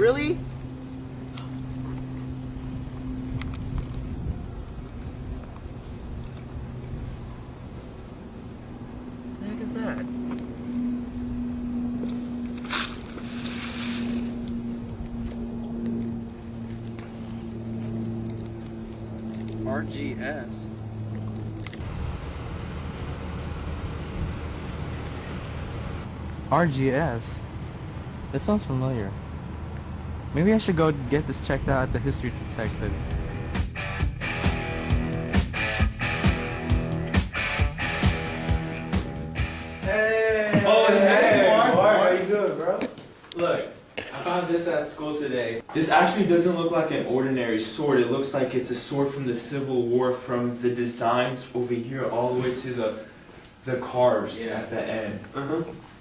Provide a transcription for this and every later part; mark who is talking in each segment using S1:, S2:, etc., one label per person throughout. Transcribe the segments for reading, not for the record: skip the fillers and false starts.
S1: Really?
S2: What the heck is that?
S1: RGS.
S2: RGS? That sounds familiar. Maybe I should go get this checked out at the history detectives.
S3: Hey!
S4: Oh, hey, Mark.
S3: How you doing, bro?
S4: Look, I found this at school today. This actually doesn't look like an ordinary sword. It looks like it's a sword from the Civil War, from the designs over here all the way to the carves at the end.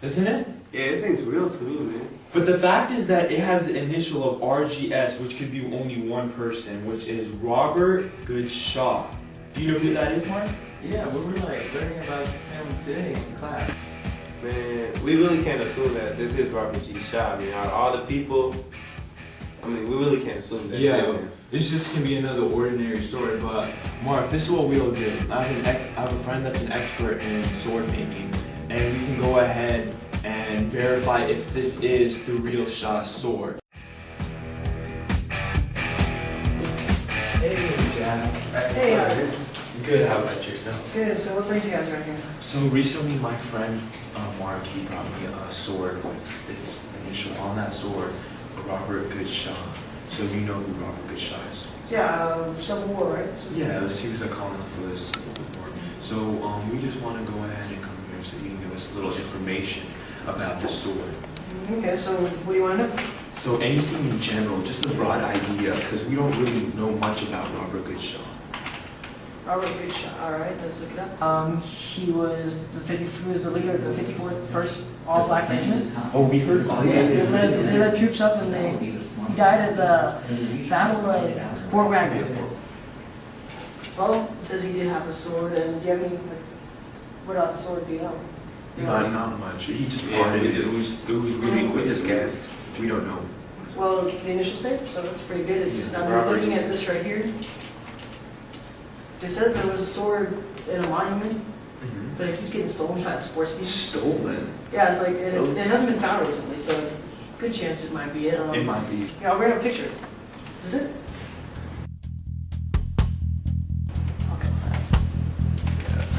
S4: Isn't it?
S3: Yeah, it seems real to me, man.
S4: But the fact is that it has the initial of RGS, which could be only one person, which is Robert Goodshaw. Do you know who that is, Mark?
S5: Yeah, we were like learning about him today in class.
S3: Man, we really can't assume that this is Robert G. Shaw. I mean, out of all the people, I mean, we really can't assume that
S4: Yeah,
S3: it is him.
S4: this just can be another ordinary sword, but Mark, this is what we'll do. I have a friend that's an expert in sword making, and we can go ahead and verify if this is the real Shaw's sword. Hey, Jack.
S6: Hey,
S4: Good, how about yourself?
S6: good. So what brings you guys around here?
S4: So recently my friend Mark, he brought me a sword with its initial on that sword, Robert Goodshaw. So you know who Robert Goodshaw is?
S6: Yeah, Civil War, right?
S4: Yeah, he was a colonel for the Civil War. So we just want to go ahead and come here so you can give us a little information about the sword.
S6: Okay, so what do you want to know?
S4: So anything in general, just a broad idea, because we don't really know much about Robert Goodshaw.
S6: Robert Goodshaw. All right, let's look it up. He was the leader of the 54th First All Black Regiment.
S4: Oh, we heard about
S6: They led troops up, and he died at the Battle of Fort Wagner. Well, it says he did have a sword, and do you have any? What about the sword? Do you know?
S4: Not much. He just brought it. It was really quick.
S3: We just guessed.
S4: We don't know.
S6: Well, the initial state, so that's pretty good. It's,
S3: Yeah,
S6: I'm
S3: Robert.
S6: looking at this right here. It says there was a sword in a monument, but it keeps getting stolen by the sports team.
S4: Stolen?
S6: Yeah, it's like, and it hasn't been found recently, so good chance it might be it.
S4: It might be.
S6: Yeah, I'll grab a picture. Is this it? Okay.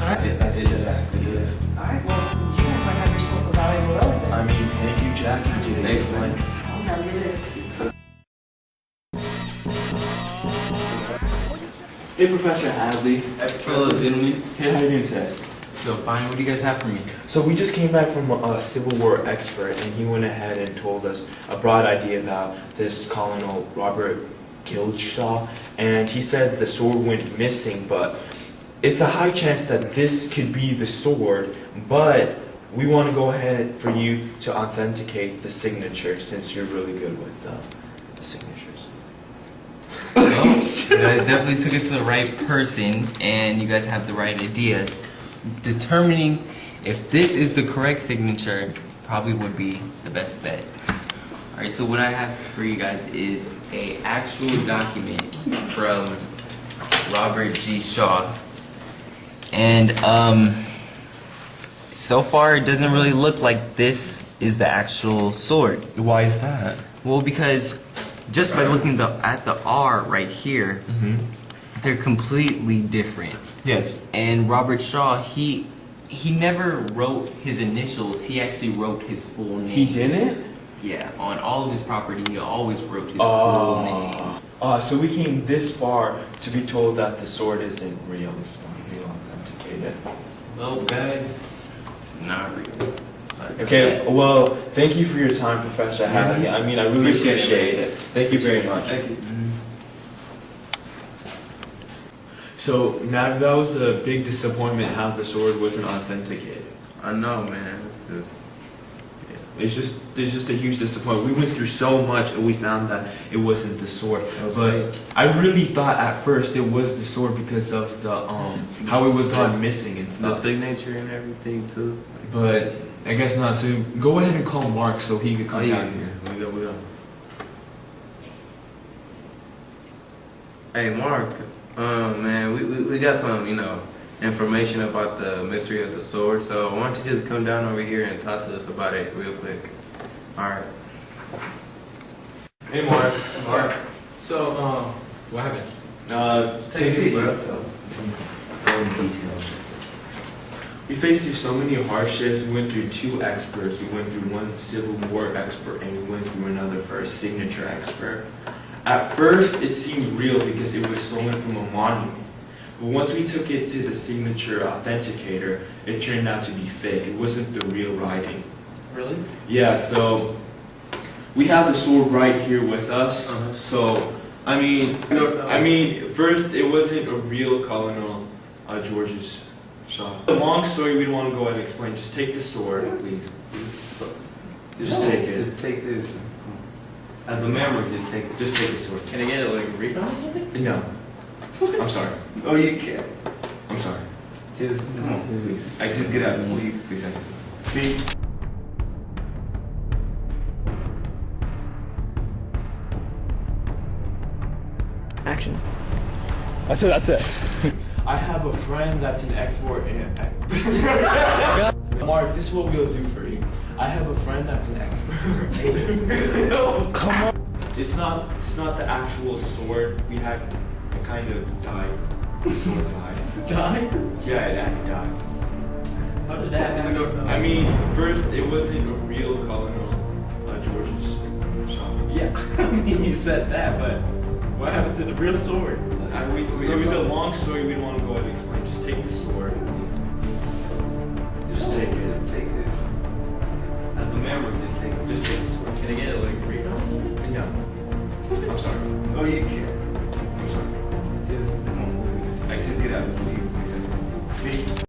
S6: Alright.
S4: That's exactly it.
S6: Alright, well, you guys might have yourself a valuable relic then.
S4: I mean, thank you, Jack. You did
S3: Thanks,
S4: excellent.
S6: I'll have you there.
S4: Hey, Professor Hadley.
S5: Hello, gentlemen.
S4: Hey, how you doing today?
S5: So fine, what do you guys have for me?
S4: So we just came back from a Civil War expert, and he went ahead and told us a broad idea about this Colonel Robert Goodshaw, and he said the sword went missing, but it's a high chance that this could be the sword, but we want to go ahead for you to authenticate the signature since you're really good with the signatures.
S5: Well, you guys definitely took it to the right person, and you guys have the right ideas. Determining if this is the correct signature probably would be the best bet. Alright, so what I have for you guys is a actual document from Robert G. Shaw. And so far it doesn't really look like this is the actual sword.
S4: Why is that?
S5: Well, because just by looking at the R right here, they're completely different.
S4: Yes.
S5: And Robert Shaw, he never wrote his initials. He actually wrote his full name.
S4: He didn't?
S5: Yeah, on all of his property, he always wrote his full name.
S4: So we came this far to be told that the sword isn't real. It's not real authenticated.
S5: Well, guys, it's not real. Sorry about
S4: Okay,
S5: that.
S4: well, thank you for your time, Professor Hadley. I mean, I really appreciate it. Thank you very much.
S3: Thank you.
S4: So, now that was a big disappointment how the sword wasn't authenticated.
S3: I know, man. It's just.
S4: It's just a huge disappointment. We went through so much and we found that it wasn't the sword. But I really thought at first it was the sword because of the how it was gone missing and
S3: The
S4: stuff.
S3: signature and everything, too.
S4: But I guess not. So go ahead and call Mark so he could come down here.
S3: We go. Hey, Mark. Man, we got some, information about the mystery of the sword. So why don't you just come down over here and talk to us about it real quick? All right.
S4: Hey, Mark.
S3: Mark.
S1: So, what happened?
S3: Take a seat, bro.
S4: We faced through so many hardships. We went through 2 experts. We went through 1 Civil War expert, and we went through another for a signature expert. At first, it seemed real because it was stolen from a monument. But once we took it to the signature authenticator, it turned out to be fake. It wasn't the real writing.
S1: Really?
S4: Yeah, so we have the sword right here with us. So, I mean, first it wasn't a real Colonel George's shot. A long story we don't want to go ahead and explain. Just take the sword, please. Just take it.
S3: Just take this. As a memory, just take the sword.
S1: Can I get it like a refund or something?
S4: No. I'm sorry.
S3: Oh, you can't.
S4: I'm sorry.
S3: Just come on, please.
S4: Just
S3: get out, please, please, please.
S2: Action.
S7: That's it.
S4: I have a friend that's an expert in. Mark, this is what we'll do for you. I have a friend that's an expert.
S7: No, come on.
S4: It's not the actual sword. We had it kind of died. The sword died.
S1: Died?
S4: Yeah, it died.
S1: How did that happen?
S4: I mean, first it wasn't a real Colonel George's shot.
S1: Yeah, I mean you said that, but what happened to the real sword?
S4: It was a long story. We don't want to go ahead and explain. Just take the sword, please. Just take it.
S3: Just take this. As a memory, just take the sword.
S1: Can I get it like a refund or something?
S4: No. I'm sorry.
S3: Oh, you can't.